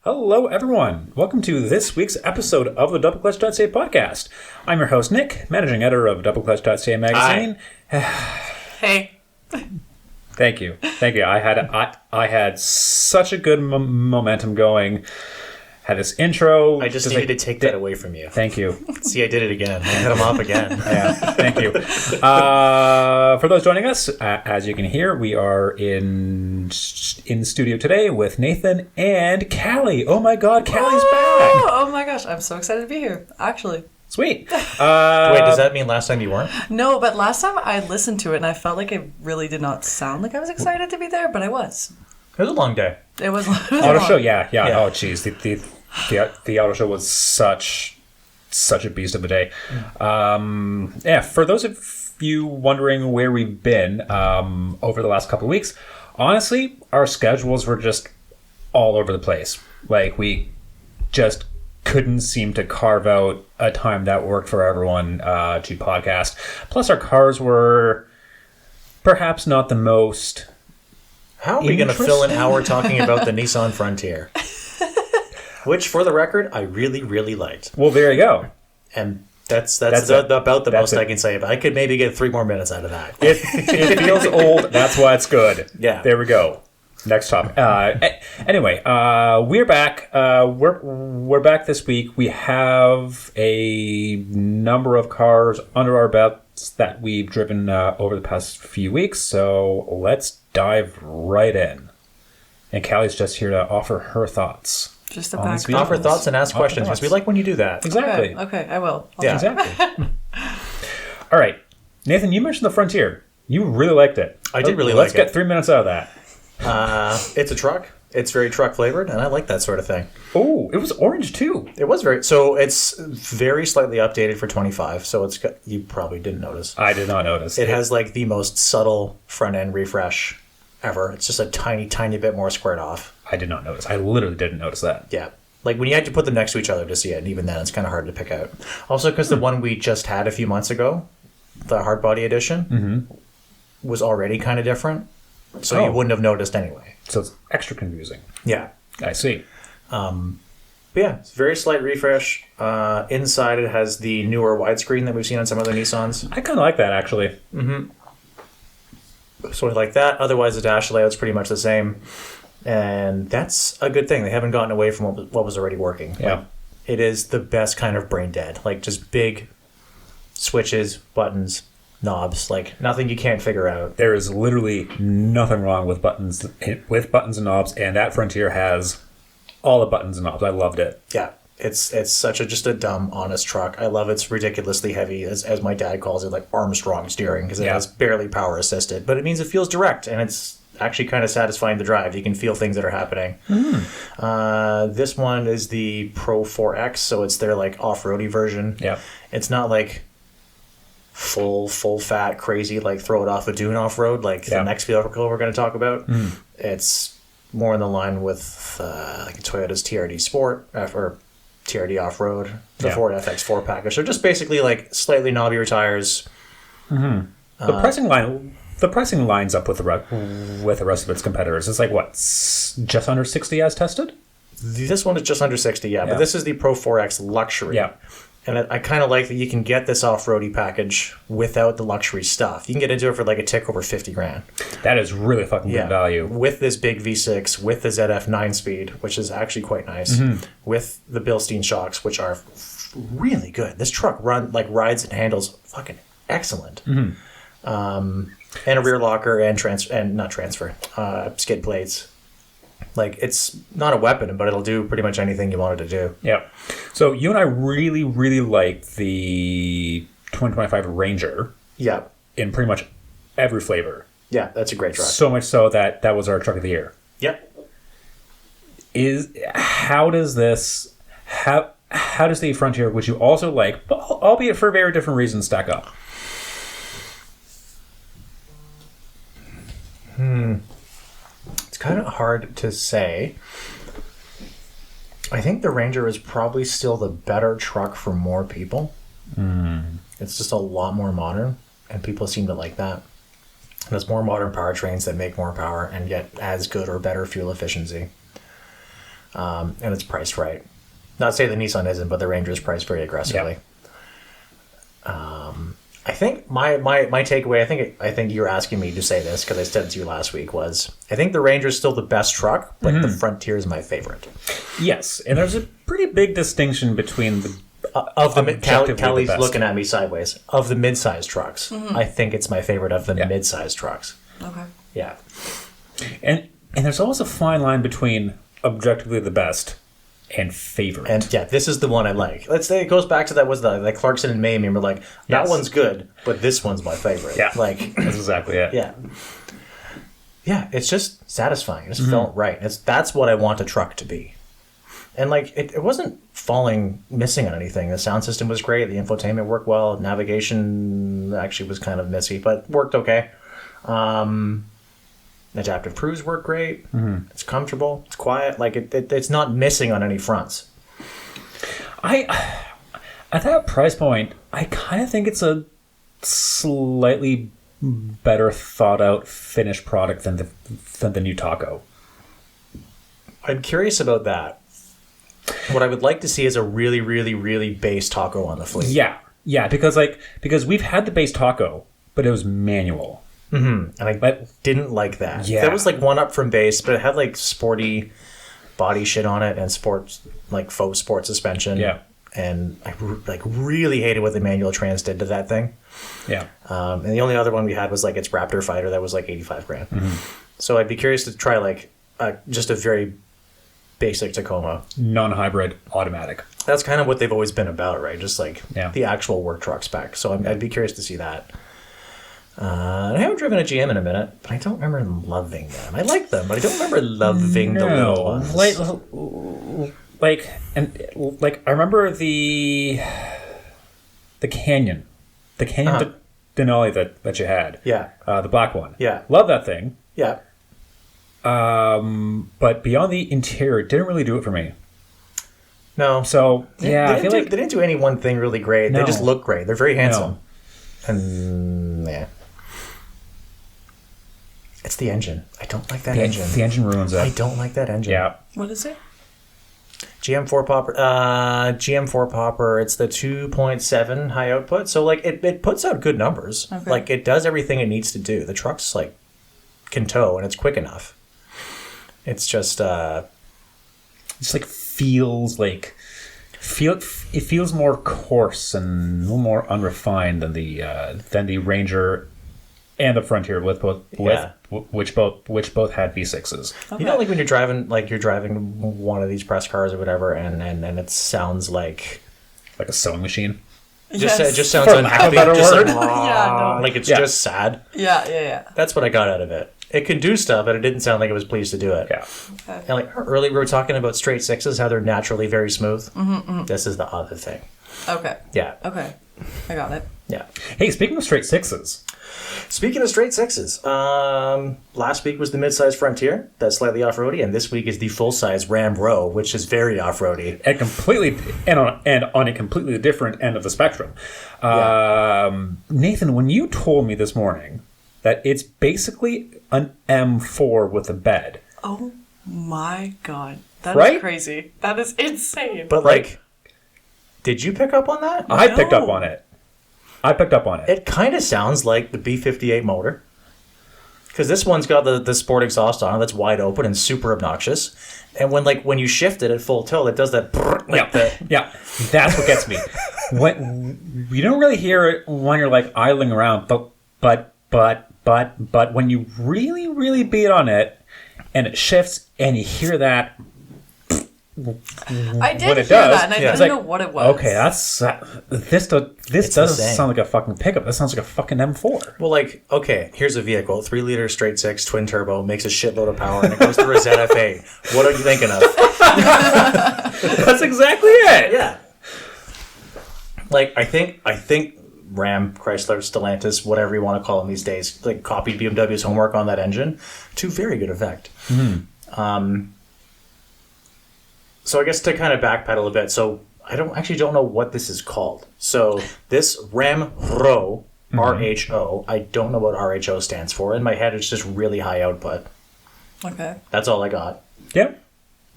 Hello, everyone. Welcome to this week's episode of the DoubleClutch.ca podcast. I'm your host, Nick, managing editor of DoubleClutch.ca magazine. Hey. Thank you. I had such a good momentum going. Had this intro. I just needed to take that away from you. Thank you. See, I did it again. I hit him off again. Yeah, thank you. For those joining us, as you can hear, we are in studio today with Nathan and Caleigh. Oh my God, Callie's back! Oh my gosh, I'm so excited to be here, actually. Sweet. Wait, does that mean last time you weren't? No, but last time I listened to it and I felt like it really did not sound like I was excited to be there, but I was. It was a long day. It was Auto show, yeah. Oh, jeez. The auto show was such a beast of a day. For those of you wondering where we've been over the last couple of weeks, honestly, our schedules were just all over the place. Like, we just couldn't seem to carve out a time that worked for everyone to podcast. Plus, our cars were perhaps not the most... How are we going to fill an hour talking about the Nissan Frontier? Which, for the record, I really, really liked. Well, there you go. And that's about the most I can say. But I could maybe get 3 more minutes out of that. It feels old. That's why it's good. Yeah. There we go. Next topic. Anyway, we're back. We're back this week. We have a number of cars under our belts that we've driven over the past few weeks. So let's dive right in. And Callie's just here to offer her thoughts. Just a back. Offer thoughts and ask questions, because we like when you do that. Exactly. Okay, I will. Yeah. Exactly. All right. Nathan, you mentioned the Frontier. You really liked it. I did really like it. Let's get 3 minutes out of that. It's a truck. It's very truck flavored, and I like that sort of thing. Oh, it was orange too. It was it's very slightly updated for 25, so you probably didn't notice. I did not notice. It has like the most subtle front end refresh ever. It's just a tiny bit more squared off. I did not notice. I literally didn't notice that. Yeah. Like when you had to put them next to each other to see it, and even then it's kind of hard to pick out. Also, because the one we just had a few months ago, the hardbody edition, was already kind of different. So you wouldn't have noticed anyway. So it's extra confusing. Yeah. I see. But yeah, it's a very slight refresh. Inside it has the newer widescreen that we've seen on some other Nissans. I kind of like that, actually. So I like that. Otherwise, the dash layout's pretty much the same. And that's a good thing. They haven't gotten away from what was already working. Yeah. Like, it is the best kind of brain dead. Like, just big switches, buttons, knobs. Like, nothing you can't figure out. There is literally nothing wrong with buttons and knobs, and that Frontier has all the buttons and knobs. I loved it. Yeah. It's such just a dumb, honest truck. I love it's ridiculously heavy, as my dad calls it, like Armstrong steering, because it has barely power assisted. But it means it feels direct, and it's actually kind of satisfying to drive. You can feel things that are happening. This one is the Pro 4X, so it's their like off-roady version. Yeah. It's not like full fat, crazy, like throw it off a dune off-road, like the next vehicle we're going to talk about. It's more in the line with like Toyota's TRD Sport, or TRD Off-Road, the Ford FX4 package. So just basically like slightly knobbier tires. The pricing lines up with the rest of its competitors. It's like, what, just under 60 as tested? This one is just under 60, but this is the Pro 4X Luxury. Yeah. And I kind of like that you can get this off-roady package without the luxury stuff. You can get into it for like a tick over 50 grand. That is really fucking good value. With this big V6, with the ZF 9-speed, which is actually quite nice, with the Bilstein shocks, which are really good. This truck rides and handles fucking excellent. And a rear locker and skid plates. Like, it's not a weapon, but it'll do pretty much anything you want it to do. Yeah. So you and I really, really liked the 2025 Ranger. Yeah. In pretty much every flavor. Yeah, that's a great truck. So much so that was our truck of the year. Yep. How does the Frontier, which you also like, but albeit for very different reasons, stack up? It's kind of hard to say. I think the Ranger is probably still the better truck for more people. It's just a lot more modern, and people seem to like that. And there's more modern powertrains that make more power and get as good or better fuel efficiency. and it's priced right. Not to say the Nissan isn't, but the Ranger is priced very aggressively. I think my takeaway, I think you were asking me to say this because I said it to you last week, was I think the Ranger is still the best truck, but the Frontier is my favorite. Yes, and there's a pretty big distinction between the Callie's looking at me sideways. Of the mid-size trucks, I think it's my favorite of the mid-size trucks. Okay. Yeah. And there's always a fine line between objectively the best and favorite. And this is the one I like. Let's say it goes back to that was the Clarkson and May meme. We're like, that one's good, but this one's my favorite. Yeah. Like That's exactly it. Yeah. Yeah, it's just satisfying. It just felt right. That's what I want a truck to be. And like it wasn't missing on anything. The sound system was great. The infotainment worked well. Navigation actually was kind of messy, but worked okay. Adaptive cruise worked great. It's comfortable. It's quiet. Like it's not missing on any fronts. At that price point, I kind of think it's a slightly better thought out finished product than the new Taco. I'm curious about that. What I would like to see is a really, really, really base Taco on the fleet. Yeah, because we've had the base Taco, but it was manual. And I didn't like that. Yeah. There was like one up from base, but it had like sporty body shit on it and sports, like faux sport suspension. Yeah. And I really hated what the manual trans did to that thing. Yeah. And the only other one we had was like its Raptor Fighter that was like $85,000. So I'd be curious to try like just a very basic Tacoma. Non-hybrid automatic. That's kind of what they've always been about, right? Just like Yeah. the actual work truck spec. So I'd be curious to see that. I haven't driven a GM in a minute, but I don't remember loving them. I like them, but I don't remember loving the little ones. I remember the Canyon, Denali that you had. Yeah. The black one. Yeah. Love that thing. Yeah. But beyond the interior, it didn't really do it for me. No. So yeah, I feel like they didn't do any one thing really great. No. They just look great. They're very handsome. No. And yeah. It's the engine. I don't like that engine. The engine ruins it. I don't like that engine. Yeah. What is it? GM4 popper. GM4 popper. It's the 2.7 high output. So like it puts out good numbers. Okay. Like it does everything it needs to do. The truck's like can tow and it's quick enough. It's just It's like it feels more coarse and a little more unrefined than the Ranger and the Frontier which both had V6s. Okay. You know, like when you're driving one of these press cars or whatever, and it sounds like a sewing machine. it just sounds For unhappy. lack of a better Just word. like it's Yeah. just sad. Yeah. That's what I got out of it. It could do stuff, but it didn't sound like it was pleased to do it. Yeah. Okay. And like earlier, we were talking about straight sixes, how they're naturally very smooth. This is the other thing. Okay. Yeah. Okay. I got it. Yeah. Hey, speaking of straight sixes, Speaking of straight sixes, last week was the mid-size Frontier, that's slightly off-roady, and this week is the full-size Ram RHO, which is very off-roady. and on a completely different end of the spectrum. Nathan, when you told me this morning that it's basically an M4 with a bed, Oh my god. That is Right? crazy. That is insane. But like, did you pick up on that? I picked up No. on it. It kind of sounds like the B58 motor. Because this one's got the sport exhaust on it that's wide open and super obnoxious. And when you shift it at full tilt, it does that. Yeah, that's what gets me. When you don't really hear it when you're like idling around, but when you really, really beat on it and it shifts and you hear that. I did What hear it does, that, and I it's didn't like, know what it was. Okay, this doesn't sound like a fucking pickup. That sounds like a fucking M4. Well, like, okay, here's a vehicle, 3-liter straight six, twin turbo, makes a shitload of power, and it goes through a ZFA. What are you thinking of? That's exactly it. Yeah. Like, I think Ram, Chrysler, Stellantis, whatever you want to call them these days, like copied BMW's homework on that engine to very good effect. So I guess to kind of backpedal a bit, so I don't know what this is called. So this Ram RHO, RHO, I don't know what RHO stands for. In my head, it's just really high output. Okay. That's all I got. Yeah.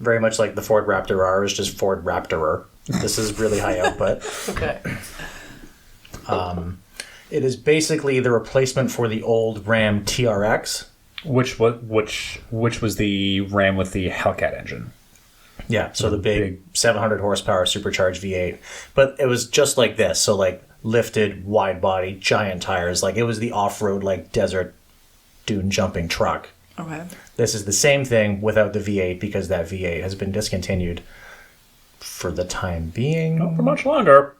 Very much like the Ford Raptor R is just Ford Raptorer. This is really high output. Okay. It is basically the replacement for the old Ram TRX. Which was the Ram with the Hellcat engine. Yeah, so the big 700 horsepower supercharged V8. But it was just like this. So like lifted, wide body, giant tires. Like it was the off-road, like desert dune jumping truck. Okay. This is the same thing without the V8 because that V8 has been discontinued for the time being. Not for much longer.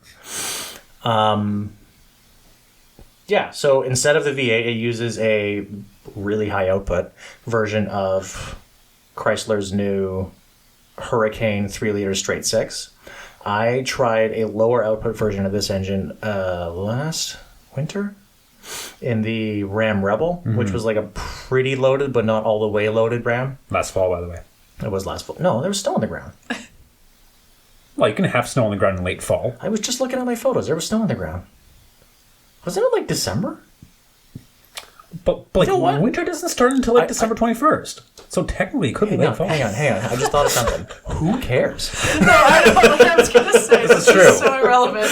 Yeah, so instead of the V8, it uses a really high output version of Chrysler's new Hurricane 3-liter straight six. I tried a lower output version of this engine last winter in the Ram Rebel, which was like a pretty loaded but not all the way loaded Ram. Last fall, by the way. It was last fall. No, there was snow on the ground. Well, you can have snow on the ground in late fall. I was just looking at my photos. There was snow on the ground. Wasn't it like December? But like, You know what? winter doesn't start until like December 21st. So technically, it could be late fall. Hang on. I just thought of something. Who cares? No, I don't know what I was going to say. This is true. is so irrelevant.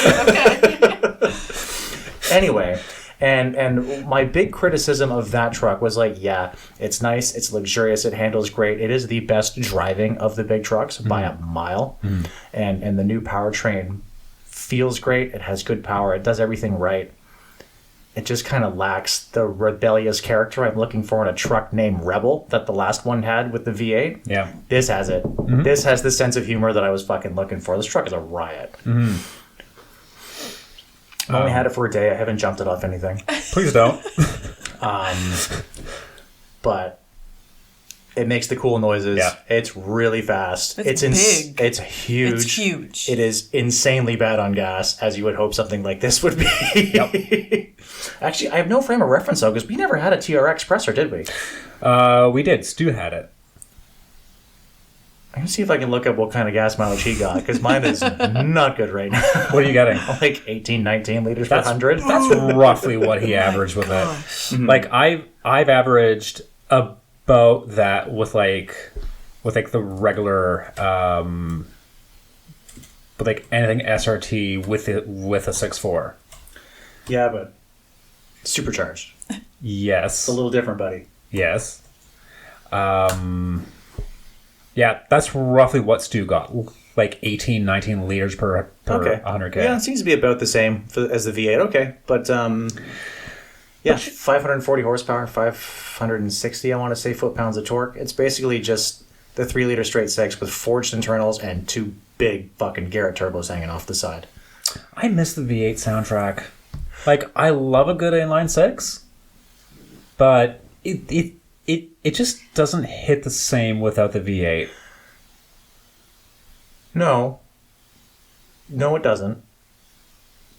Okay. Anyway, and my big criticism of that truck was like, yeah, it's nice, it's luxurious, it handles great. It is the best driving of the big trucks by a mile. And the new powertrain feels great. It has good power. It does everything right. It just kind of lacks the rebellious character I'm looking for in a truck named Rebel that the last one had with the V8. Yeah. This has it. This has the sense of humor that I was fucking looking for. This truck is a riot. I've only had it for a day. I haven't jumped it off anything. Please don't. But it makes the cool noises. Yeah. It's really fast. It's big. It's huge. It's huge. It is insanely bad on gas, as you would hope something like this would be. Yep. Actually, I have no frame of reference, though, because we never had a TRX presser, did we? We did. Stu had it. I'm going to see if I can look up what kind of gas mileage he got, because mine is not good right now. What are you getting? Like 18, 19 liters per 100. That's roughly what he averaged with it. Like I've averaged about that with like the regular with like anything SRT with a 6.4. Yeah, but supercharged. Yes. It's a little different, buddy. Yes. Yeah, that's roughly what Stu got. Like 18, 19 liters per 100K. Yeah, it seems to be about the same as the V8. Okay. But, yeah, 540 horsepower, 560, I want to say, foot-pounds of torque. It's basically just the 3-liter straight six with forged internals and two big fucking Garrett turbos hanging off the side. I miss the V8 soundtrack. Like, I love a good inline six, but it just doesn't hit the same without the V8. No, it doesn't.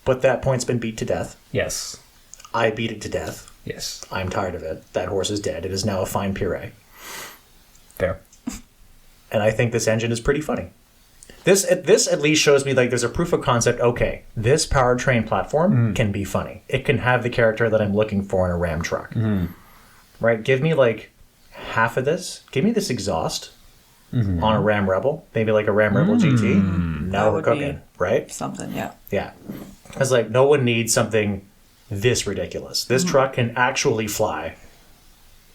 But that point's been beat to death. Yes. I beat it to death. Yes. I'm tired of it. That horse is dead. It is now a fine puree. Fair. And I think this engine is pretty funny. This at least shows me like there's a proof of concept. Okay, this powertrain platform can be funny. It can have the character that I'm looking for in a Ram truck. Right? Give me like half of this. Give me this exhaust on a Ram Rebel. Maybe like a Ram Rebel GT. Now That we're would be cooking, right? Something, yeah. Yeah. It's like no one needs something this ridiculous. This truck can actually fly.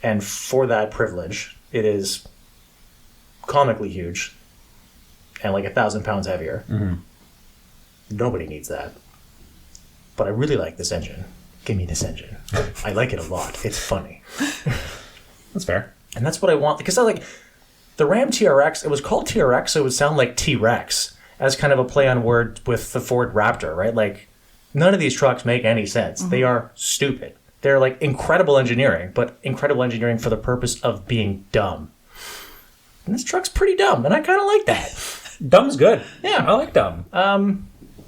And for that privilege, it is comically huge. And like 1,000 pounds heavier. Nobody needs that. But I really like this engine. Give me this engine. I like it a lot. It's funny. That's fair. And that's what I want. Because I like the Ram TRX, it was called TRX, so it would sound like T-Rex as kind of a play on word with the Ford Raptor, right? Like, none of these trucks make any sense. They are stupid. They're like incredible engineering, but incredible engineering for the purpose of being dumb. And this truck's pretty dumb, and I kind of like that. Dumb's good. Yeah. I like dumb.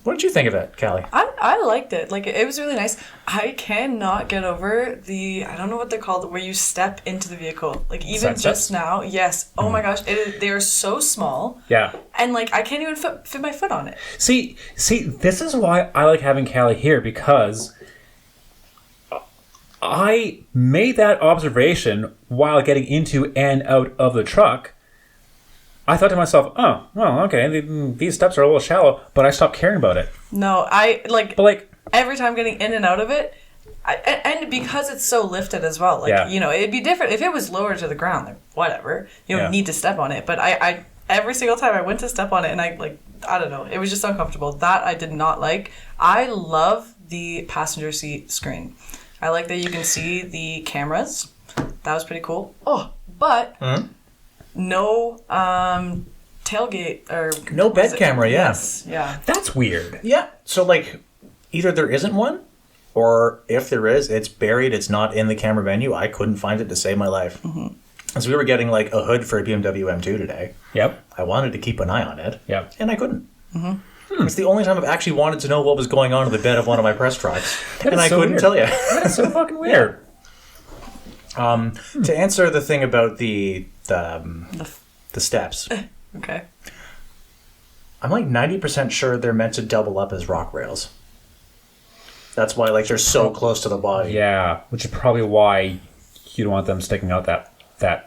What did you think of it, Caleigh? I liked it. Like, it was really nice. I cannot get over I don't know what they're called, where you step into the vehicle. Like, even Side just steps? now, yes. Oh my gosh, they are so small. Yeah. And, like, I can't even fit my foot on it. See, this is why I like having Caleigh here, because I made that observation while getting into and out of the truck. I thought to myself, oh, well, okay, these steps are a little shallow, but I stopped caring about it. No, But like, every time getting in and out of it, and because it's so lifted as well, like, Yeah. you know, it'd be different if it was lower to the ground, like, whatever. You don't Yeah. need to step on it. But I every single time I went to step on it, and I don't know, it was just uncomfortable. That I did not like. I love the passenger seat screen. I like that you can see the cameras. That was pretty cool. Oh, but no tailgate or No bed camera, yeah. Yes, yeah. that's weird. Yeah. So like, either there isn't one, or if there is, it's buried. It's not in the camera menu. I couldn't find it to save my life. As we were getting like a hood for a BMW M2 today. Yep. I wanted to keep an eye on it. Yep. And I couldn't. It's the only time I've actually wanted to know what was going on in the bed of one of my press trucks. And is I so couldn't weird. tell you. That's so fucking weird. To answer the thing about the steps, Okay. I'm like 90% sure they're meant to double up as rock rails. That's why like they're so close to the body. Yeah, which is probably why you don't want them sticking out that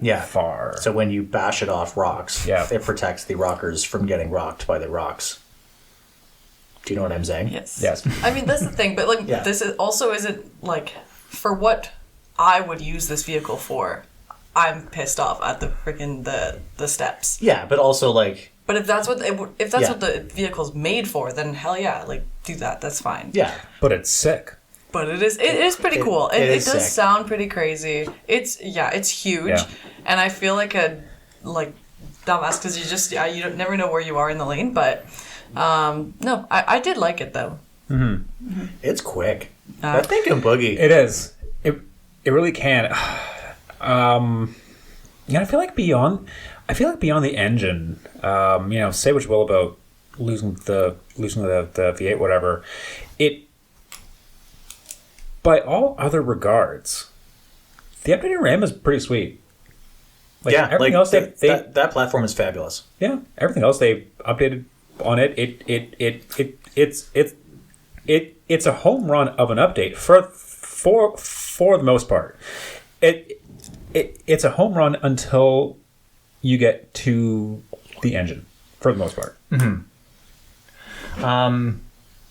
Yeah. far. So when you bash it off rocks, Yeah. it protects the rockers from getting rocked by the rocks. Do you know what I'm saying? Yes. Yes. I mean, that's the thing, but like, Yeah. this is also isn't like for what I would use this vehicle for. I'm pissed off at the freaking the steps. Yeah, but also like, But if that's what Yeah. what the vehicle's made for, then hell yeah, like do that. That's fine. yeah. But it's sick. But it is pretty cool. It is does sick. sound pretty crazy. It's huge, Yeah. and I feel like a dumbass because you don't never know where you are in the lane. But no, I did like it though. It's quick. That thing can boogie. It is. It really can. I feel like beyond the engine, say what you will about losing the V8, whatever. It, by all other regards, the updated RAM is pretty sweet. Like, yeah, everything like else that platform is fabulous. yeah, everything else they updated on it. It's a home run of an update for the most part. It's a home run until you get to the engine, for the most part.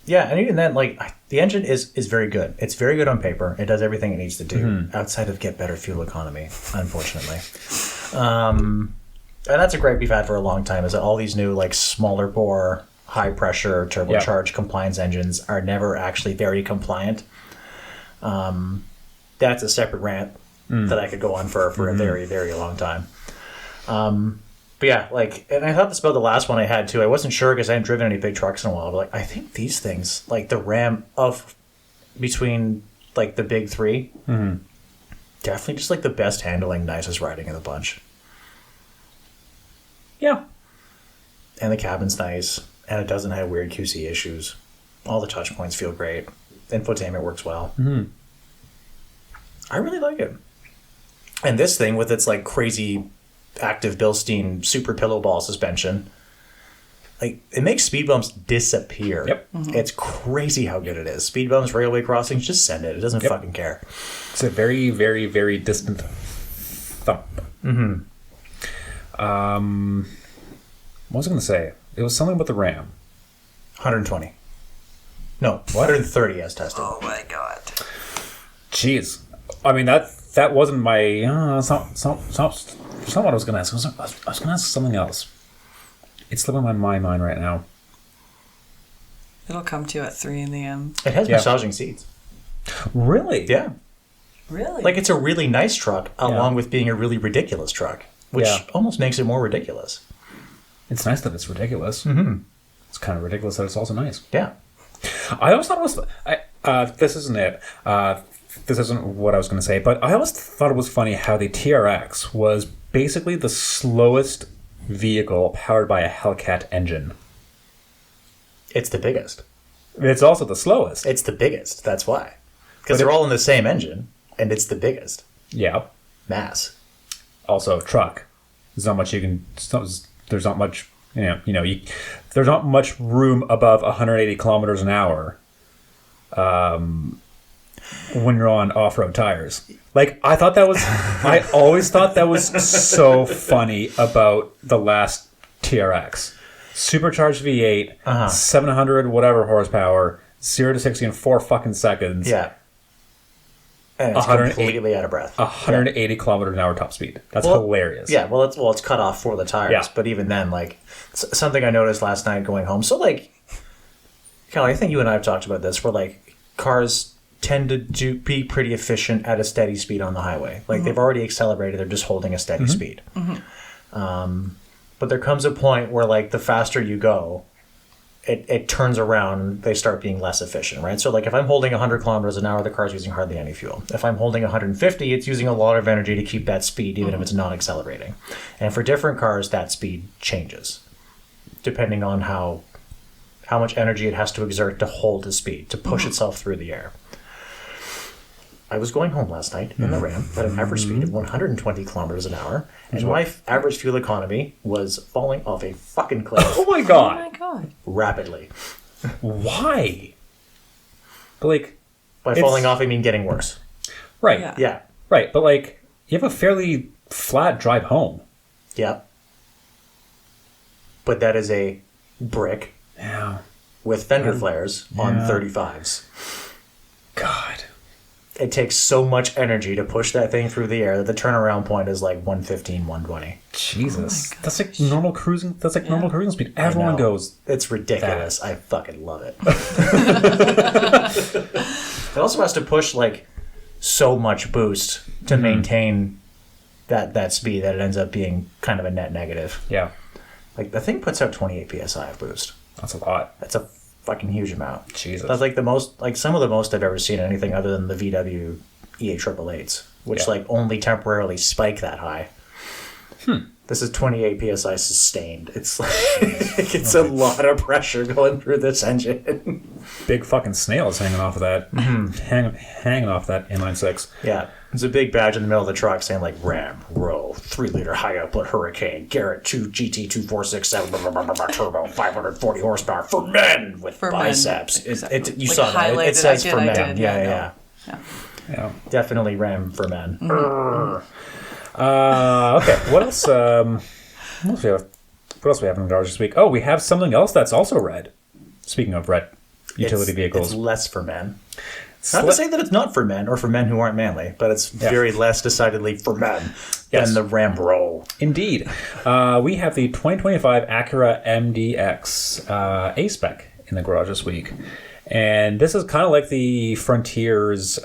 Yeah, and even then, like, the engine is very good. It's very good on paper. It does everything it needs to do, outside of get better fuel economy, unfortunately. And that's a gripe we've had for a long time, is that all these new, like, smaller bore, high pressure, turbocharged compliance engines are never actually very compliant. That's a separate rant that I could go on for a very, very long time. But yeah, like, and I thought this about the last one I had too. I wasn't sure because I hadn't driven any big trucks in a while. But like, I think these things, like the Ram between like the big three, definitely just like the best handling, nicest riding in the bunch. Yeah. And the cabin's nice, and it doesn't have weird QC issues. All the touch points feel great. Infotainment works well. I really like it. And this thing with its like crazy active Bilstein super pillow ball suspension, like it makes speed bumps disappear. Yep. It's crazy how good it is. Speed bumps, railway crossings, just send it. It doesn't fucking care. It's a very, very, very distant thump. What was I going to say? It was something about the RAM. 120. No, 130 as tested. Oh my god. Jeez. I mean, that wasn't my... it's not what I was going to ask. I was going to ask something else. It's slipping my mind right now. It'll come to you at 3 a.m. It has massaging seats. Really? Yeah. Really? Like it's a really nice truck along with being a really ridiculous truck, which almost makes it more ridiculous. It's nice that it's ridiculous. It's kind of ridiculous that it's also nice. Yeah. I always thought it was... this isn't it. This isn't what I was going to say, but I always thought it was funny how the TRX was basically the slowest vehicle powered by a Hellcat engine. It's the biggest. It's also the slowest. It's the biggest. That's why. Because they're all in the same engine, and it's the biggest. Yeah. Mass. Also, truck. There's not much you can... There's not much... there's not much room above 180 kilometers an hour when you're on off-road tires. Like, I always thought that was so funny about the last TRX. Supercharged V8, 700 whatever horsepower, 0 to 60 in 4 fucking seconds. Yeah. And it's completely out of breath. 180 kilometers an hour top speed. That's hilarious. Yeah, it's cut off for the tires. Yeah. But even then, like, something I noticed last night going home. So, like, Caleigh, I think you and I have talked about this, where, like, cars tend to be pretty efficient at a steady speed on the highway. Like, they've already accelerated. They're just holding a steady speed. But there comes a point where, like, the faster you go, it turns around and they start being less efficient, right? So, like, if I'm holding 100 kilometers an hour, the car's using hardly any fuel. If I'm holding 150, it's using a lot of energy to keep that speed, even if it's not accelerating. And for different cars, that speed changes, depending on how much energy it has to exert to hold the speed, to push itself through the air. I was going home last night in the Ram at an average speed of 120 kilometers an hour, and my average fuel economy was falling off a fucking cliff. Oh my god. Oh my god. Rapidly. Why? But like, By falling off, I mean getting worse. right. Yeah. Right. But like, you have a fairly flat drive home. Yeah. But that is a brick Yeah. with fender flares on 35s. God. It takes so much energy to push that thing through the air that the turnaround point is like 115, 120. Jesus. That's like normal cruising. That's like normal cruising speed. Everyone know. goes. It's ridiculous. I fucking love it. It also has to push like so much boost to maintain that speed that it ends up being kind of a net negative. Yeah. Like the thing puts out 28 psi of boost. That's a lot. That's a fucking huge amount. Jesus. That's like the most, like some of the most I've ever seen anything other than the VW EA888s, which like only temporarily spike that high. This is 28 psi sustained. It's like it's a lot of pressure going through this engine. Big fucking snails hanging off of that. Hanging off that inline-6. Yeah, there's a big badge in the middle of the truck saying like Ram RHO 3-liter high output Hurricane Garrett 2 GT 2467 turbo 540 horsepower for men with biceps. Men. Exactly. You Like saw that. It says for men. Yeah. Definitely Ram for men. Okay. What else? What else we have in the garage this week? Oh, we have something else that's also red. Speaking of red utility vehicles, it's less for men. Not to say that it's not for men or for men who aren't manly, but it's very less decidedly for men than the Ram RHO. Indeed. We have the 2025 Acura MDX A-Spec in the garage this week. And this is kind of like the Frontier's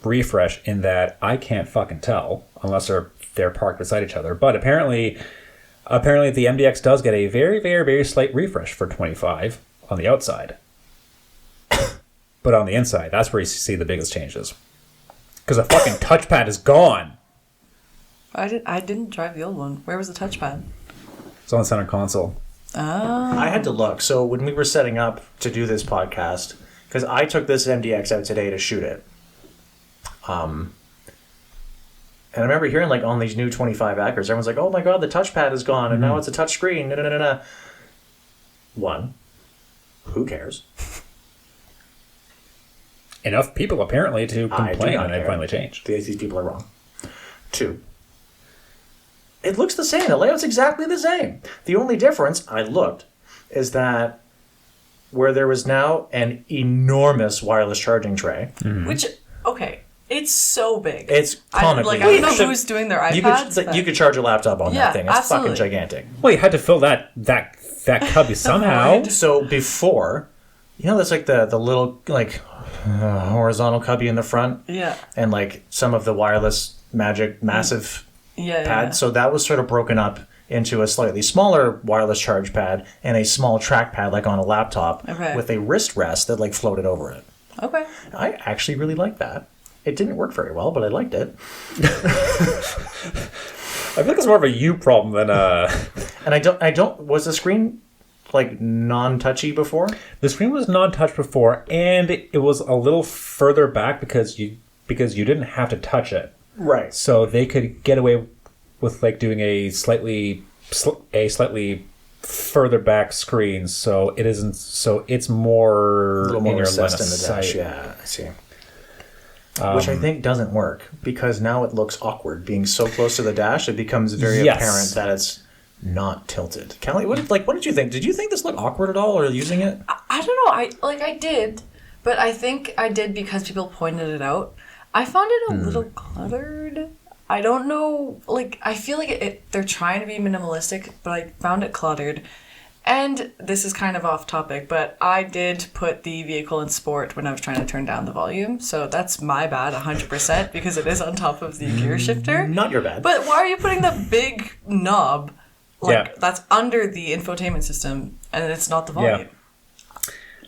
refresh in that I can't fucking tell unless they're parked beside each other. But apparently the MDX does get a very, very, very slight refresh for 25 on the outside. But on the inside, that's where you see the biggest changes. Because the fucking touchpad is gone. I didn't drive the old one. Where was the touchpad? It's on the center console. Oh. I had to look. So when we were setting up to do this podcast, because I took this MDX out today to shoot it. And I remember hearing like on these new 25 Acuras, everyone's like, "Oh my god, the touchpad is gone, and now it's a touch screen." No. One, who cares? Enough people apparently to complain and it finally changed. These people are wrong. Two, it looks the same. The layout's exactly the same. The only difference, I looked, is that where there was now an enormous wireless charging tray. Which, okay, it's so big. It's comically I don't know who's doing their iPads. You could charge a laptop on that thing. It's absolutely. fucking gigantic. Well, you had to fill that cubby somehow. So before, that's like the little like horizontal cubby in the front. Yeah. And like some of the wireless massive pad. Yeah. So that was sort of broken up into a slightly smaller wireless charge pad and a small trackpad like on a laptop with a wrist rest that like floated over it. Okay. I actually really liked that. It didn't work very well, but I liked it. I feel like it's more of a you problem than a... And I don't... Was the screen like non-touchy before? The screen was non-touch before, and it was a little further back because you didn't have to touch it. Right. So they could get away with like doing a slightly further back screen, so it isn't. So it's more a little more in your line of recessed in the dash. sight. Yeah, I see. Which I think doesn't work because now it looks awkward. Being so close to the dash, it becomes very apparent that it's not tilted. Caleigh, what did you think? Did you think this looked awkward at all, or using it? I don't know. I did, but I think I did because people pointed it out. I found it a little cluttered. I don't know. Like, I feel like they're trying to be minimalistic, but I found it cluttered. And this is kind of off topic, but I did put the vehicle in sport when I was trying to turn down the volume. So that's my bad, 100%, because it is on top of the gear shifter. Not your bad. But why are you putting the big knob that's under the infotainment system and it's not the volume? Yeah.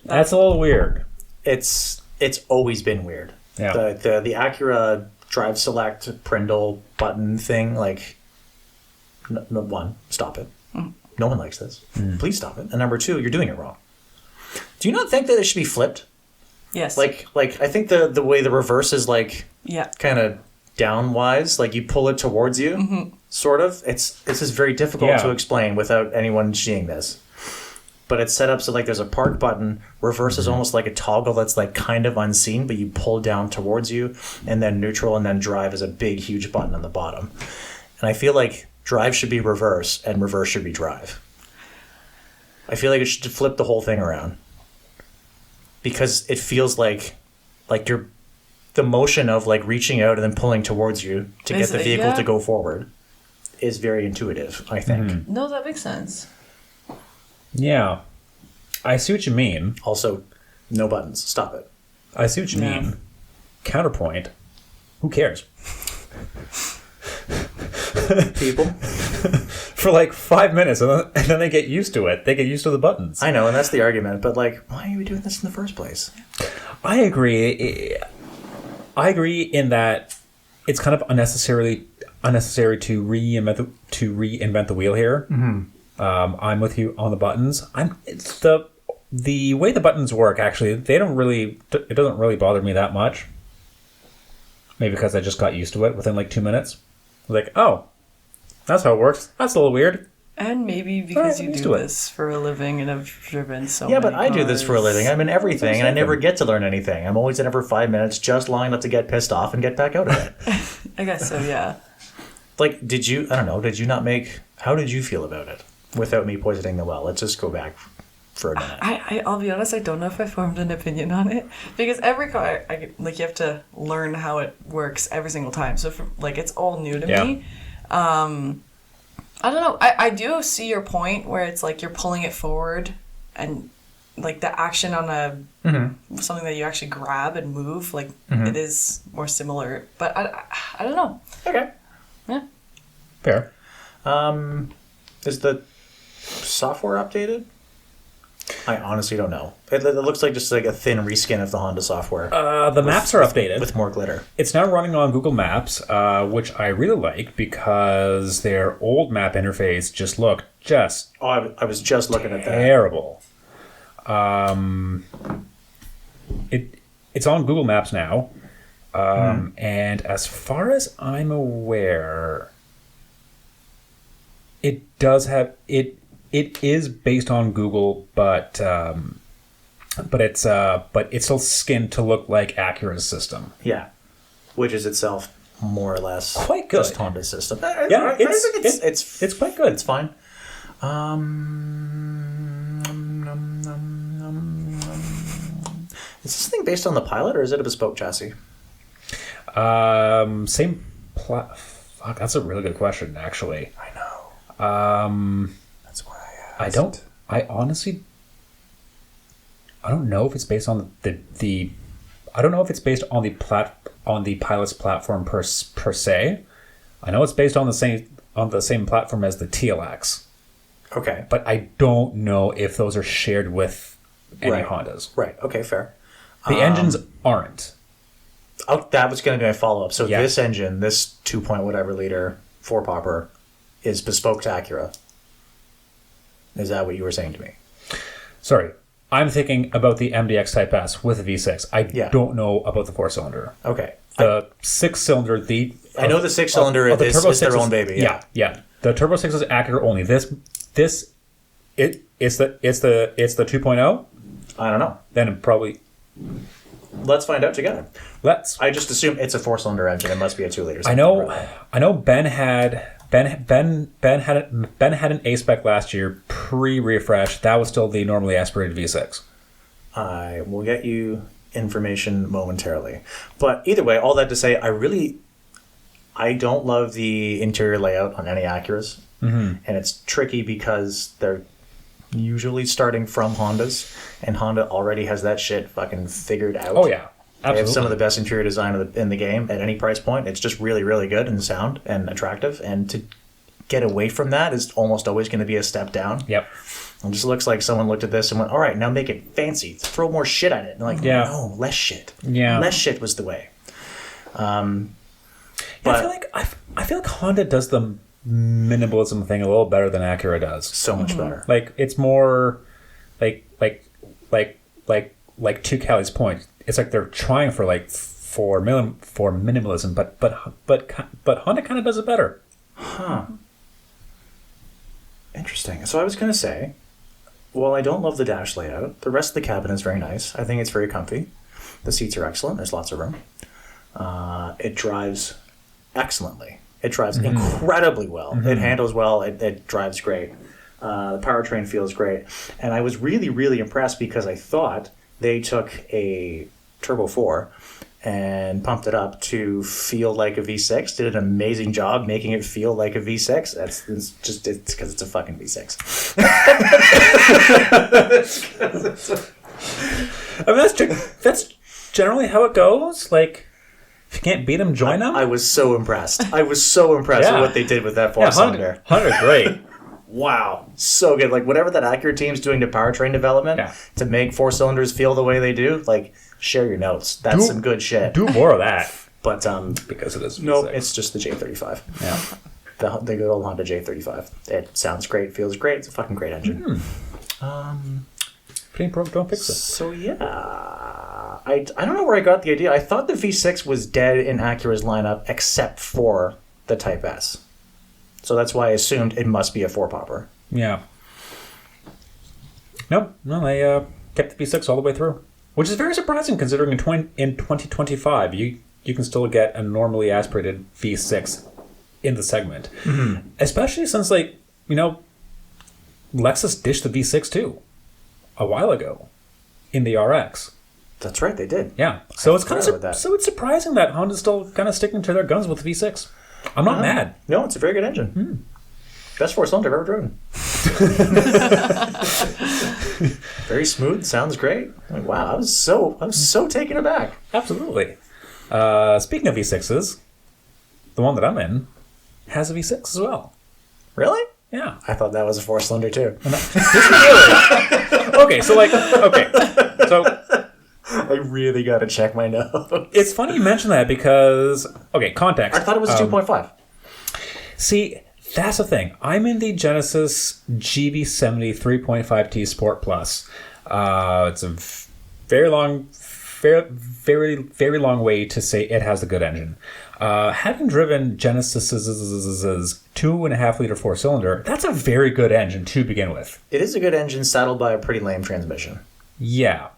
That's a little weird. It's always been weird. Yeah. The Acura drive select Prindle button thing, like, one, stop it. No one likes this. Please stop it. And number two, you're doing it wrong. Do you not think that it should be flipped? Yes. Like I think the way the reverse is like kind of downwise, like you pull it towards you, sort of. This is very difficult to explain without anyone seeing this. But it's set up so like there's a park button. Reverse is almost like a toggle that's like kind of unseen, but you pull down towards you, and then neutral, and then drive is a big, huge button on the bottom. And I feel like drive should be reverse, and reverse should be drive. I feel like it should flip the whole thing around. Because it feels like the motion of like reaching out and then pulling towards you to get the vehicle to go forward is very intuitive, I think. No, that makes sense. Yeah. I see what you mean. Also, no buttons. Stop it. I see what you mean. Counterpoint. Who cares? People. For like 5 minutes, and then they get used to it. They get used to the buttons. I know, and that's the argument. But like, why are we doing this in the first place? I agree. I agree in that it's kind of unnecessary to reinvent the wheel here. I'm with you on the buttons. It's the way the buttons work. Actually, it doesn't really bother me that much. Maybe because I just got used to it within like 2 minutes. Like, oh, that's how it works. That's a little weird. And maybe because you do this for a living and have driven so many but I do this for a living. I'm in everything, and I never get to learn anything. I'm always in it for 5 minutes, just long enough to get pissed off and get back out of it. I guess so, yeah. Like, how did you feel about it? Without me poisoning the well. Let's just go back for a minute. I'll be honest, I don't know if I formed an opinion on it. Because every car, you have to learn how it works every single time. So, it's all new to me. I don't know. I do see your point where it's like you're pulling it forward and like the action on something that you actually grab and move, it is more similar. But I don't know. Okay. Yeah. Fair. Is the software updated? I honestly don't know. It looks like just like a thin reskin of the Honda software. The maps are updated. With more glitter. It's now running on Google Maps, which I really like because their old map interface just looked I was just looking at that. Terrible. It's on Google Maps now. And as far as I'm aware, it does have it is based on Google, but it's still skinned to look like Acura's system. Yeah, which is itself more or less quite good. Just Honda's system. Yeah, it's quite good. It's fine. Is this thing based on the Pilot, or is it a bespoke chassis? Same. Fuck, that's a really good question. Actually, I know. That's why I asked. I honestly, I don't know if it's based on the I don't know if it's based on the Pilot's platform per se. I know it's based on the same platform as the TLX. Okay. But I don't know if those are shared with any Hondas. Right. Okay. Fair. The engines aren't. Oh, that was going to be my follow-up. So this engine, this 2 point whatever liter 4-popper, is bespoke to Acura. Is that what you were saying to me? Sorry. I'm thinking about the MDX Type S with a V6. I don't know about the 4-cylinder. Okay. The 6-cylinder, I know the 6-cylinder is their own baby. Yeah. The Turbo 6 is Acura only. It's the 2.0? I don't know. Then it probably... Let's find out together. I just assume it's a 4-cylinder engine. It must be a 2 liter. I know Ben had Ben had an A spec last year pre-refresh. That was still the normally aspirated V6. I will get you information momentarily. But either way, all that to say, I don't love the interior layout on any Acuras. Mm-hmm. And it's tricky because they're usually starting from Hondas, and Honda already has that shit fucking figured out. Oh, yeah. Absolutely. They have some of the best interior design in the game at any price point. It's just really, really good and sound and attractive. And to get away from that is almost always going to be a step down. Yep. It just looks like someone looked at this and went, all right, now make it fancy. Throw more shit at it. And like, no, less shit. Yeah. Less shit was the way. But I feel like Honda does the minimalism thing a little better than Acura does. So much better. Like, it's more like to Callie's point. It's like they're trying for minimalism, but Honda kind of does it better. Huh. Interesting. So I was going to say, well, I don't love the dash layout. The rest of the cabin is very nice. I think it's very comfy. The seats are excellent. There's lots of room. It drives excellently. It drives incredibly well. Mm-hmm. It handles well. It drives great. The powertrain feels great. And I was really, really impressed because I thought they took a Turbo 4 and pumped it up to feel like a V6. Did an amazing job making it feel like a V6. It's because it's a fucking V6. I mean, that's generally how it goes. Like, if you can't beat them, join them. I was so impressed. with what they did with that four-cylinder. 100 great. Wow, so good. Like, whatever that Acura team's doing to powertrain development to make four cylinders feel the way they do, like, share your notes. That's some good shit. Do more of that. But because it is no, it's just the J35. Yeah, the good old Honda J35. It sounds great, feels great. It's a fucking great engine. Pretty broke, don't fix it. So yeah, I don't know where I got the idea. I thought the V6 was dead in Acura's lineup except for the Type S. So that's why I assumed it must be a four-popper. Yeah. No, they kept the V6 all the way through. Which is very surprising considering in 2025 you can still get a normally aspirated V6 in the segment. Mm-hmm. Especially since, like, Lexus ditched the V6 too a while ago in the RX. That's right, they did. Yeah. So it's kind of it's surprising that Honda's still kind of sticking to their guns with the V6. I'm not mad. No, it's a very good engine. Best four-cylinder I've ever driven. Very smooth. Sounds great. Like, wow, I was so taken aback. Absolutely. Speaking of V6s, the one that I'm in has a V6 as well. Really? Yeah. I thought that was a four-cylinder too. Okay, so I really got to check my notes. It's funny you mention that because, context. I thought it was a 2.5. See, that's the thing. I'm in the Genesis GV70 3.5T Sport Plus. It's a very long way to say it has a good engine. Having driven Genesis's 2.5-liter four-cylinder, that's a very good engine to begin with. It is a good engine saddled by a pretty lame transmission. Yeah.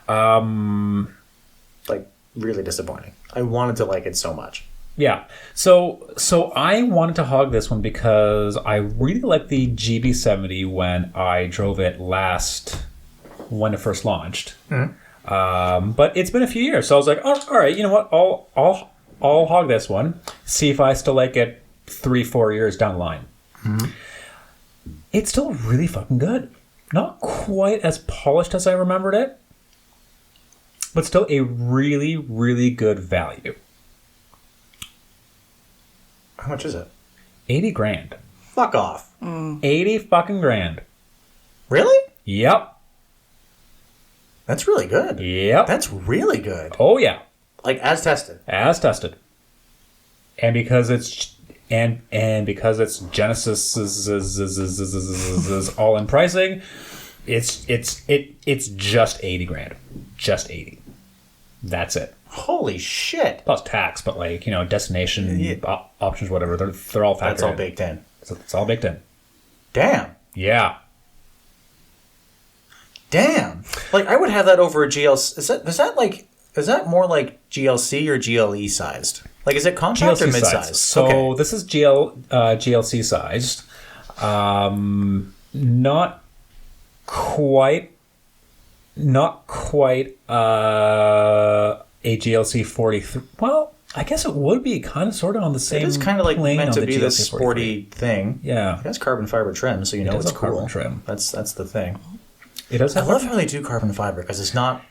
Like, really disappointing. I wanted to like it so much. Yeah. So I wanted to hog this one because I really liked the GB70 when I drove it when it first launched. Mm-hmm. But it's been a few years, so I was like, all right, you know what? I'll hog this one. See if I still like it 3-4 years down the line. Mm-hmm. It's still really fucking good. Not quite as polished as I remembered it, but still a really, really good value. How much is it? $80,000. Fuck off. 80 fucking grand. Really? Yep. That's really good. Yep. That's really good. Oh yeah. Like as tested. As tested. And because it's Genesis is all in pricing, it's just $80,000. Just 80. That's it. Holy shit. Plus tax, but destination options, whatever, they're all factored in. That's all baked in. It's all baked in. Damn. Yeah. Damn. Like, I would have that over a GLC. Is that more like GLC or GLE sized? Like, is it compact or GLC mid-size? size. So this is GLC sized. Not quite a GLC 43. Well, I guess it would be kind of sort of on the same. It is kind of like plane meant to on the be this GLC 43. sporty thing. Yeah, It has carbon fiber trim, so you know does it's have carbon cool. trim. That's the thing. It does I have. love how they do carbon fiber because it's not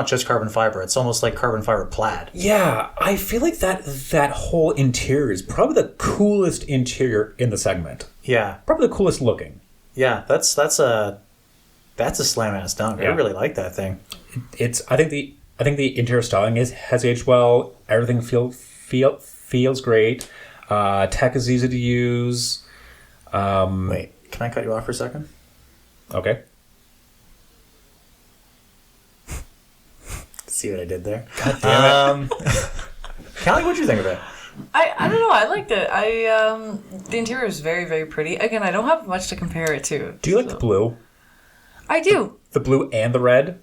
just carbon fiber. It's almost like carbon fiber plaid. Yeah, I feel like that whole interior is probably the coolest interior in the segment. Yeah, Probably the coolest looking. yeah. That's a slam ass dunk. I Yeah. really like that thing. I think the interior styling has aged well. Everything feels great. Tech is easy to use. Wait, can I cut you off for a second? Okay. See what I did there? God damn it. Caleigh, what'd you think of it? I don't know. I liked it. The interior is very, very pretty. Again, I don't have much to compare it to. Do you like the blue? I do. The blue and the red?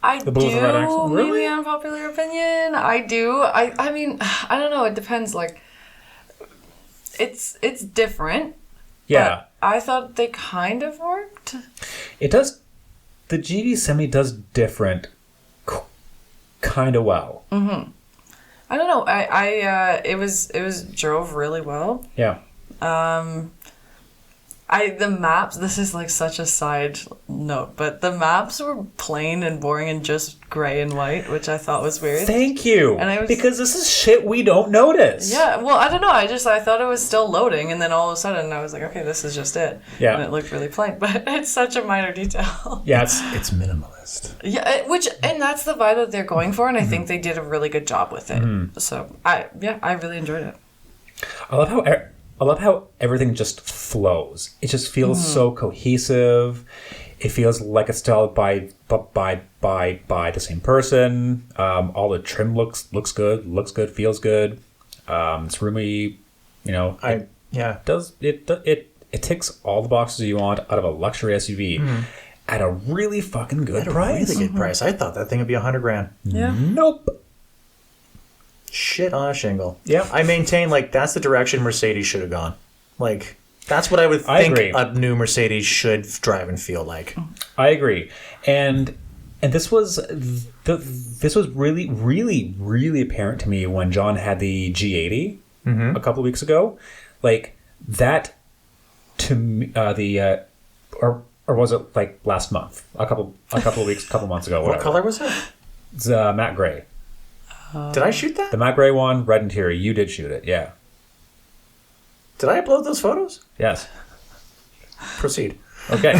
The blue with the red accent? Really? Maybe unpopular opinion. I do. I mean, I don't know. It depends. Like, it's different. Yeah. But I thought they kind of worked. It does. The GV70 does different kind of well. Mm-hmm. I don't know. It was drove really well. Yeah. The maps, this is like such a side note, but the maps were plain and boring and just gray and white, which I thought was weird. Thank you. And because this is shit we don't notice. Yeah, well, I don't know. I thought it was still loading, and then all of a sudden I was like, okay, this is just it. Yeah. And it looked really plain, but it's such a minor detail. Yeah, It's minimalist. Yeah, and that's the vibe that they're going for, and I think they did a really good job with it. Mm-hmm. So I really enjoyed it. I love how everything just flows. It just feels so cohesive. It feels like it's styled by the same person. All the trim looks good, feels good. It's roomy, you know. It ticks all the boxes you want out of a luxury SUV at a really fucking good price. Really good price. I thought that thing would be $100,000. Yeah. Nope. Shit on a shingle. Yeah. I maintain like that's the direction Mercedes should have gone. Like that's what I would I think agree. a new Mercedes should drive and feel like. I agree, and this was really apparent to me when John had the G80 a couple of weeks ago, like that. To me, or was it like last month? A couple months ago. Whatever. What color was it? It's matte gray. Did I shoot that? The matte gray one, red interior. You did shoot it, yeah. Did I upload those photos? Yes. Proceed. Okay.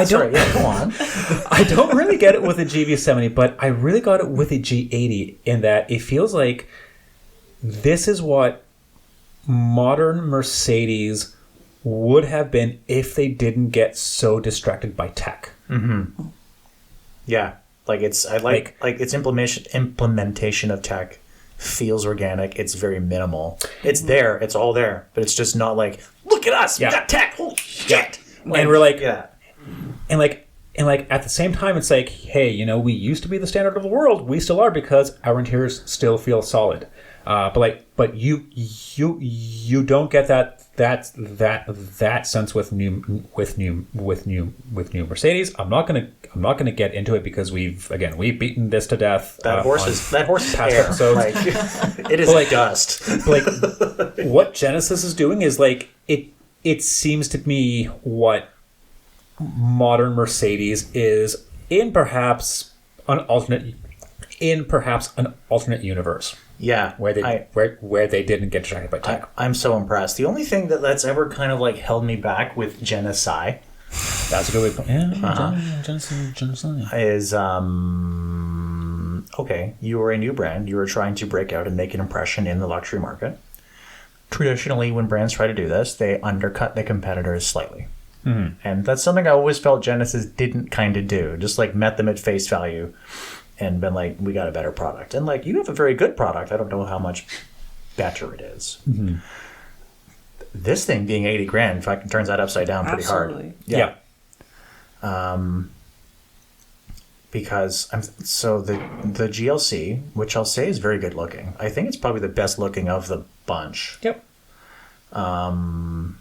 Sorry, go on. I don't really get it with the GV70, but I really got it with the G80 in that it feels like this is what modern Mercedes would have been if they didn't get so distracted by tech. Mm-hmm. Yeah, like it's its implementation of tech feels organic. It's very minimal. It's there. It's all there, but it's just not like look at us. Yeah. We got tech. Holy shit! And we're like, yeah. And at the same time, it's like, hey, you know, we used to be the standard of the world. We still are because our interiors still feel solid. But you don't get that sense with new Mercedes. I'm not gonna get into it because we've beaten this to death. That horse is past air. episodes. Like, it is like dust. Like what Genesis is doing is like it seems to me what modern Mercedes is in perhaps an alternate universe. Yeah, Where they didn't get distracted by tech. I'm so impressed. The only thing that's ever kind of like held me back with Genesis That's a good way to put it. Yeah, Genesis. is okay, you were a new brand. You were trying to break out and make an impression in the luxury market. Traditionally, when brands try to do this, they undercut the competitors slightly. Mm-hmm. And that's something I always felt Genesis didn't kind of do. Just like met them at face value and been like, we got a better product. And like, you have a very good product. I don't know how much better it is. Mm-hmm. This thing being $80,000 fucking turns that upside down pretty hard. Absolutely. Yeah. because the GLC, which I'll say is very good looking. I think it's probably the best looking of the bunch. Yep. But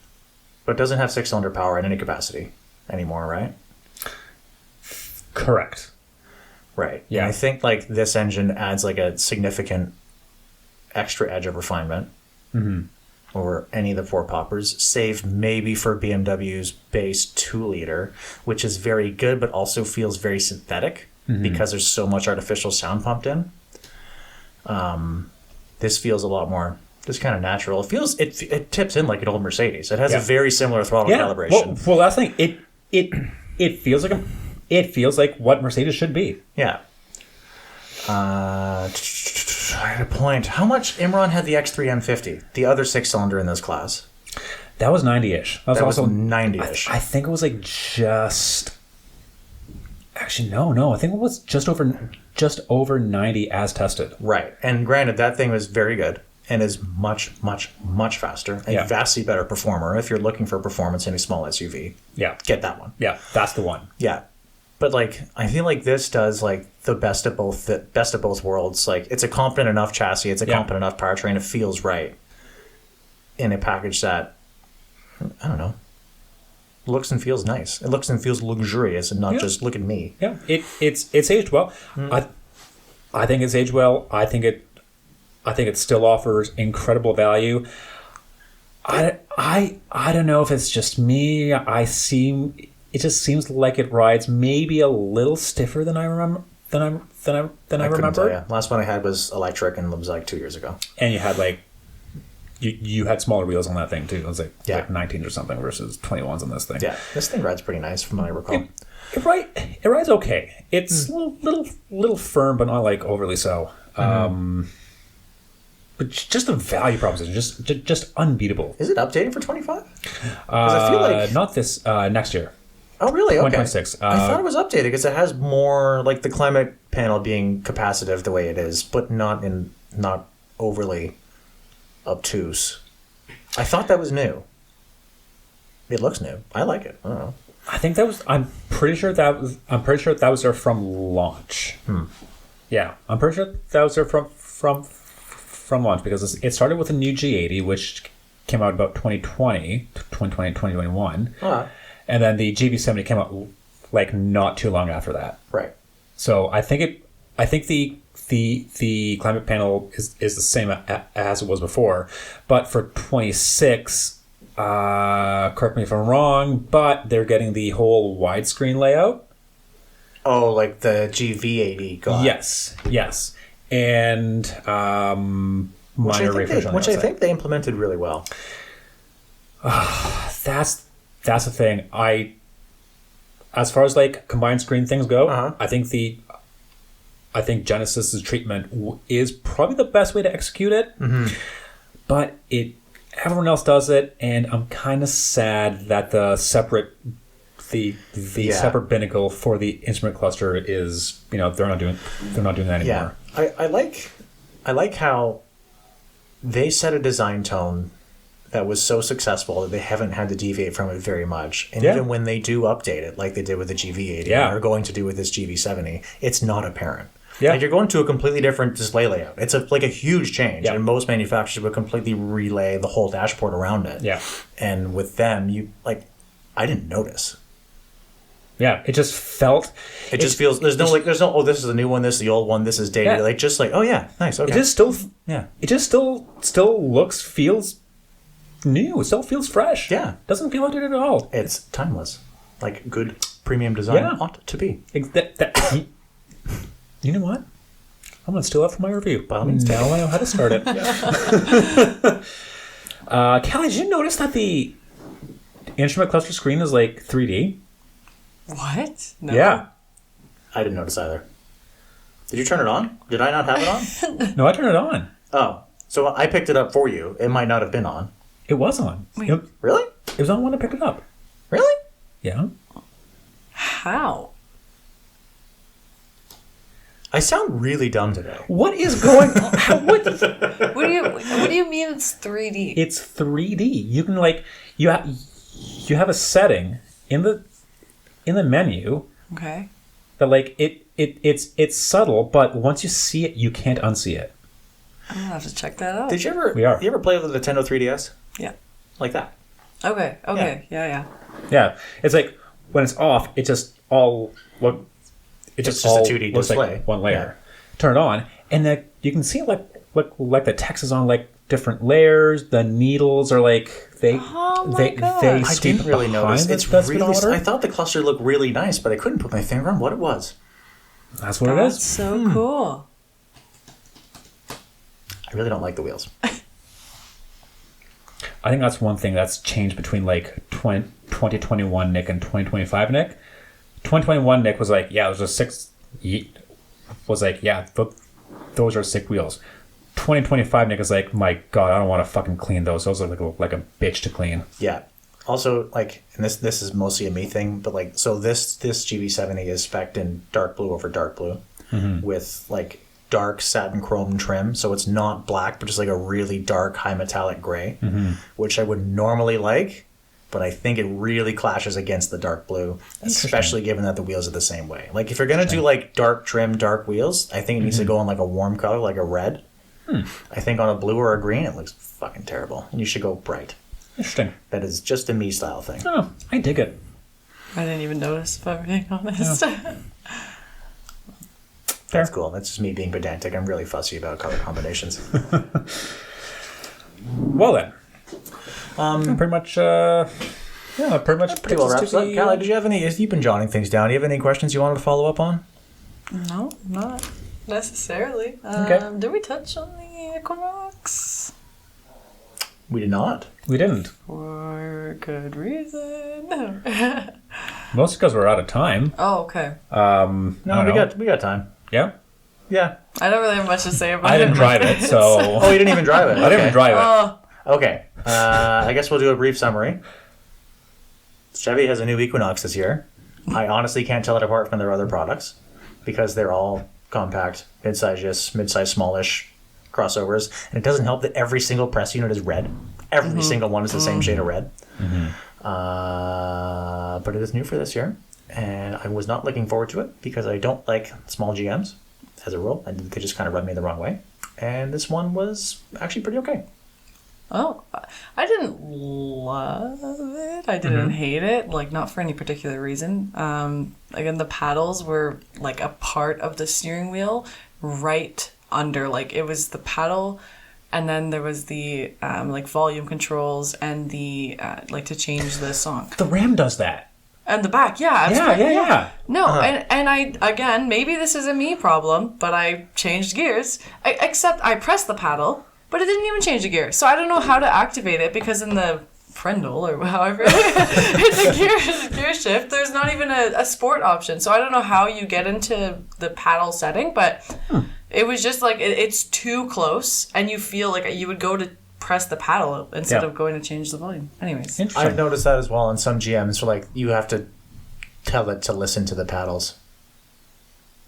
it doesn't have 6-cylinder power at any capacity anymore, right? Correct. Right. Yeah. And I think like this engine adds like a significant extra edge of refinement over any of the 4-poppers, save maybe for BMW's base 2-liter, which is very good, but also feels very synthetic because there's so much artificial sound pumped in. This feels a lot more just kind of natural. It tips in like an old Mercedes. It has a very similar throttle calibration. Well, that's the thing. It feels like what Mercedes should be. Yeah. I had a point. How much Imran had the X3 M50, the other 6-cylinder in this class? That was 90-ish. That was also 90-ish. I think it was like just. Actually, no. I think it was just over 90 as tested. Right. And granted, that thing was very good and is much, much, much faster. A vastly better performer. If you're looking for performance in a small SUV, get that one. Yeah, that's the one. Yeah. But like, I feel like this does like the best of both worlds. Like, it's a competent enough chassis, it's a competent enough powertrain. It feels right in a package that, I don't know, looks and feels nice. It looks and feels luxurious, and not just look at me. Yeah, it's aged well. I think it's aged well. I think it still offers incredible value. I don't know if it's just me. It just seems like it rides maybe a little stiffer than I remember. I remember. Tell you. Last one I had was electric, and it was like 2 years ago. And you had like you had smaller wheels on that thing too. It was like 19s or something versus 21s on this thing. Yeah, this thing rides pretty nice from what I recall. It rides okay. It's a little firm, but not like overly so. But just the value proposition, just unbeatable. Is it updating for 25? I feel like not this next year. Oh, really? Okay. 2026. I thought it was updated because it has more like the climate panel being capacitive the way it is, but not overly obtuse. I thought that was new. It looks new. I like it. I don't know. I think that was. I'm pretty sure that was there from launch. Yeah, I'm pretty sure that was there from launch because it started with a new G80, which came out about 2021. And then the GV70 came out like not too long after that. Right. So I think the climate panel is the same as it was before, but for 26, correct me if I'm wrong, but they're getting the whole widescreen layout. Oh, like the GV80 got. Yes, and minor refresh on which I think they implemented really well. That's the thing. As far as like combined screen things go, I think Genesis's treatment is probably the best way to execute it. But everyone else does it, and I'm kind of sad that the separate binnacle for the instrument cluster is they're not doing that anymore. Yeah, I like how they set a design tone that was so successful that they haven't had to deviate from it very much. And even when they do update it, like they did with the GV80, and are going to do with this GV70, it's not apparent. Yeah. Like you're going to a completely different display layout. It's like a huge change, and most manufacturers would completely relay the whole dashboard around it. Yeah. And with them, I didn't notice. Yeah, it just felt. It just feels. There's no. Oh, this is the new one. This is the old one. This is dated. Yeah. Oh yeah, nice. Okay. It just still. Yeah. It just still feels new. It still feels fresh. Yeah. Doesn't feel outdated at all. It's timeless, like good premium design ought to be. You know what? I'm gonna steal that from my review. By all means, now I know how to start it. Caleigh, did you notice that the instrument cluster screen is like 3D? What? No. Yeah. I didn't notice either. Did you turn it on? Did I not have it on? No, I turned it on. Oh. So I picked it up for you. It might not have been on. It was on. Wait. Really? It was on when I picked it up. Really? Yeah. How? I sound really dumb today. What is going on? What do you mean it's 3D? It's 3D. You can you have a setting in the menu. Okay. that like it's subtle, but once you see it, you can't unsee it. I'm gonna have to check that out. Did you ever? We are. You ever play with the Nintendo 3DS? Yeah. Like that. Okay. Yeah. Yeah, it's like when it's off, it just all look. It's just all a 2D looks display. like one layer. Turn it on, and then you can see like the text is on like different layers. The needles are like they Oh my they God. they I sweep didn't really behind notice. the It's really. speedometer. I thought the cluster looked really nice, but I couldn't put my finger on what it was. That's what it That's is. so cool. I really don't like the wheels. I think that's one thing that's changed between like 2021 Nick and 2025 Nick. 2021 Nick was like, yeah, those are six. Was like, yeah, those are sick wheels. 2025 Nick is like, my God, I don't want to fucking clean those. Those are like a bitch to clean. Yeah. Also, like, and this is mostly a me thing, but like, so this GV70 is spec'd in dark blue over dark blue with like dark satin chrome trim, so it's not black, but just like a really dark high metallic gray, which I would normally like, but I think it really clashes against the dark blue, especially given that the wheels are the same way. Like, if you're gonna do like dark trim, dark wheels, I think it needs to go on like a warm color, like a red. I think on a blue or a green, it looks fucking terrible, and you should go bright. Interesting. That is just a me style thing. Oh, I dig it. I didn't even notice, if I'm being honest. That's cool. That's just me being pedantic. I'm really fussy about color combinations. Well then, pretty much. Pretty much. Pretty well wraps up. Caleigh, did you have any? You've been jotting things down. Do you have any questions you wanted to follow up on? No, not necessarily. Okay. Did we touch on the Equinox? We did not. We didn't. For good reason. Mostly because we're out of time. Oh, okay. No, we got time. Yeah. Yeah. I don't really have much to say about it. I didn't drive it, so Oh, you didn't even drive it. I didn't even drive it. Oh, Okay. I guess we'll do a brief summary. Chevy has a new Equinox this year. I honestly can't tell it apart from their other products because they're all compact, mid-size, smallish crossovers. And it doesn't help that every single press unit is red. Every single one is the same shade of red. But it is new for this year. And I was not looking forward to it because I don't like small GMs as a rule. And they just kind of rub me the wrong way. And this one was actually pretty okay. oh, I didn't love it. I didn't hate it. Like, not for any particular reason. Again, the paddles were like a part of the steering wheel right under. Like, it was the paddle, and then there was the like volume controls and the like to change the song. The Ram does that. And the back, yeah. Yeah. No, and I, again, maybe this is a me problem, but I changed gears. Except I pressed the paddle, but it didn't even change the gear. So I don't know how to activate it because in the Prendle or however, in the gear shift, there's not even a sport option. So I don't know how you get into the paddle setting, but it was just like, it's too close, and you feel like you would go to press the paddle instead of going to change the volume. Anyways. Interesting. I've noticed that as well in some GMs. So, like, you have to tell it to listen to the paddles.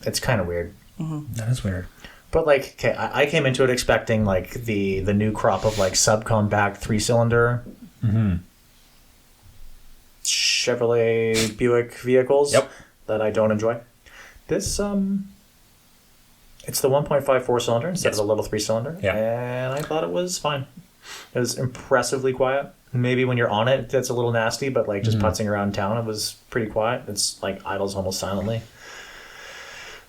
It's kind of weird. That is weird. But, like, okay, I came into it expecting, like, the new crop of, like, subcompact 3-cylinder Chevrolet Buick vehicles that I don't enjoy. This, it's the 1.54 cylinder instead of the little 3-cylinder. Yeah. And I thought it was fine. It was impressively quiet. Maybe when you're on it, that's a little nasty, but, like, just putzing around town, it was pretty quiet. It's, like, idles almost silently.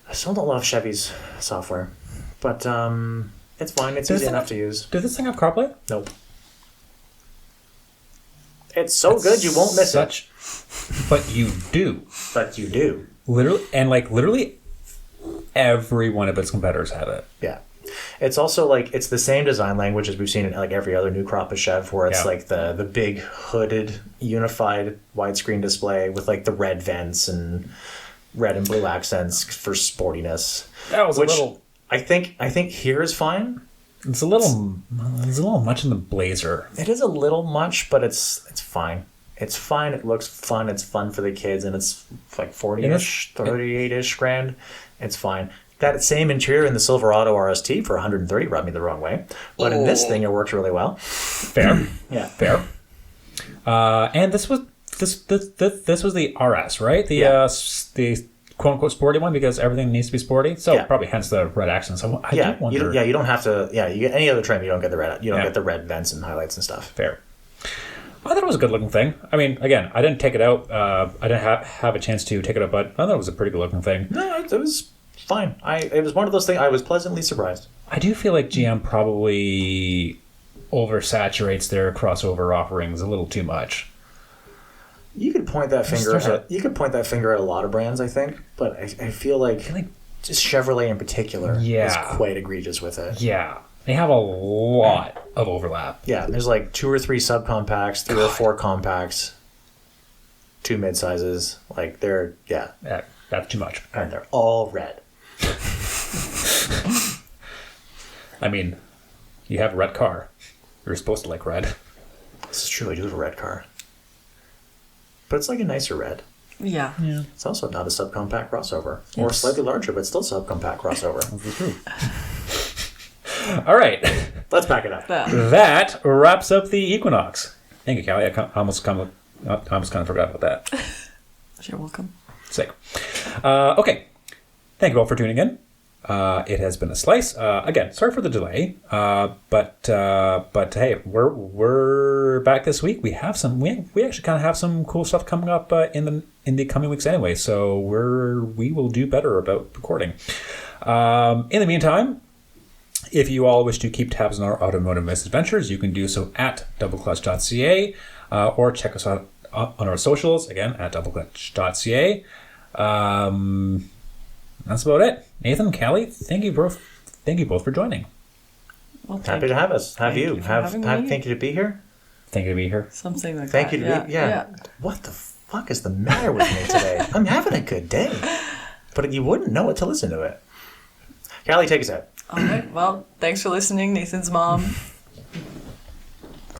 I still don't love Chevy's software. But it's fine. It's easy enough to use. Does this thing have CarPlay? Nope. It's so good you won't miss it. But you do. But you do. Literally every one of its competitors have it. Yeah. It's also like, it's the same design language as we've seen in like every other new crop of Chev, where it's like the big hooded unified widescreen display with like the red vents and red and blue accents for sportiness. That was a little... I think here is fine. It's a little much in the Blazer. It is a little much, but it's fine. It's fine. It looks fun. It's fun for the kids, and it's like 40-ish, 38-ish grand. It's fine. That same interior in the Silverado RST for 130 rubbed me the wrong way, but in this thing it works really well. Fair. Yeah. Fair. And this was the RS, right? The quote unquote sporty one because everything needs to be sporty. So Yeah. probably hence the red accents. I Yeah, do wonder. you don't have to. Yeah, you get any other trim, you don't get the red. You don't Yeah. get the red vents and highlights and stuff. Fair. I thought it was a good looking thing. I mean, again, I didn't take it out. I didn't have a chance to take it out, but I thought it was a pretty good looking thing. No, it was fine. It was one of those things. I was pleasantly surprised. I do feel like GM probably oversaturates their crossover offerings a little too much. You could point that finger. You could point that finger at a lot of brands, I think, but I feel like just Chevrolet in particular is quite egregious with it. Yeah, they have a lot of overlap. Yeah, there's like 2 or 3 subcompacts, 3 or 4 compacts, 2 mid-sizes. Like they're That's too much. and they're all red. I mean, you have a red car. You're supposed to like red. This is true. I do have a red car, but it's like a nicer red. Yeah. It's also not a subcompact crossover, or slightly larger, but still subcompact crossover. All right. Let's back it up. That wraps up the Equinox. Thank you, Caleigh. I almost kind of forgot about that. You're welcome. Sick. Okay. Thank you all for tuning in. It has been a slice. Again, sorry for the delay. But hey, we're back this week. We have some. We actually kind of have some cool stuff coming up in the coming weeks anyway. So we will do better about recording. In the meantime, if you all wish to keep tabs on our automotive misadventures, you can do so at doubleclutch.ca or check us out on our socials, again, at doubleclutch.ca. That's about it. Nathan, Caleigh, thank you both for joining. Well, Happy to have us. Have Thank you? you for Have having me. thank you to be here. Thank you to be here. Something like Thank that. you to be. Yeah. What the fuck is the matter with me today? I'm having a good day, but you wouldn't know it to listen to it. Caleigh, take us out. All right. Well, thanks for listening, Nathan's mom.